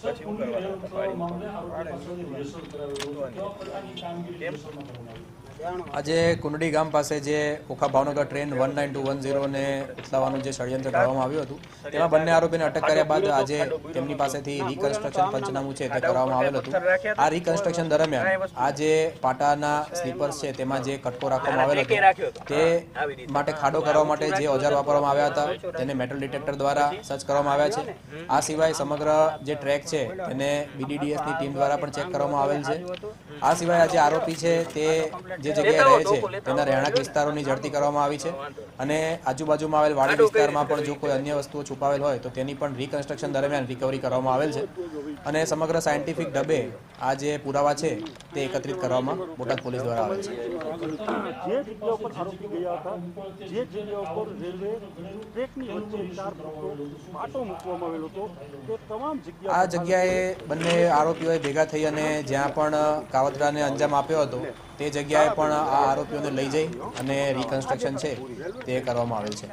પછી હું કરવાનું આજે કુંડડી ગામ પાસે જે ઓખા ભાવનગર ટ્રેન 19210 ને ઉથલાવવાનું જે ષડયંત્ર કરવામાં આવ્યું હતું તેમાં બંને આરોપીને અટક કર્યા બાદ આજે તેમની પાસેથી રિકન્સ્ટ્રક્શન પંચનામું છે તે કરવામાં આવેલ હતું। આ રિકન્સ્ટ્રક્શન દરમિયાન આ જે પાટાના સ્લીપર્સ છે તેમાં જે કટકો રાખવામાં આવેલ હતો તે માટે ખાડો કરવા માટે જે ઓજાર વાપરવામાં આવ્યા હતા તેને મેટલ ડિટેક્ટર દ્વારા સર્ચ કરવામાં આવ્યા છે। આ સિવાય સમગ્ર જે ટ્રેક છે તેને BDDSની ટીમ દ્વારા પણ ચેક કરવામાં આવેલ છે। આ સિવાય આ જે આરોપી છે તે જે જગ્યાએ રહે છે તેના રહેણાંક વિસ્તારોની ઝડપી કરવામાં આવી છે અને આજુબાજુમાં આવેલ વાડી વિસ્તારમાં પણ જો કોઈ અન્ય વસ્તુઓ છુપાવેલ હોય તો તેની પણ રિકન્સ્ટ્રક્શન દરમિયાન રિકવરી કરવામાં આવેલ છે અને સમગ્ર સાયન્ટિફિક ઢબે આ જે પુરાવા છે તે એકત્રિત કરવામાં બોટાદ પોલીસ દ્વારા આવેલ છે। જે જગ્યા ઉપર આરોપી ગયા હતા, જે જગ્યા ઉપર રેલવે ટ્રેકની વચ્ચે પાટો મૂકવામાં આવેલો હતો તે તમામ જગ્યા આ જગ્યાએ બંને આરોપીઓએ ભેગા થઈ અને જ્યાં પણ કાવતરાને અંજામ આપ્યો હતો તે જગ્યાએ પણ આ આરોપીઓને લઈ જઈ અને રિકન્સ્ટ્રક્શન છે તે કરવામાં આવેલ છે।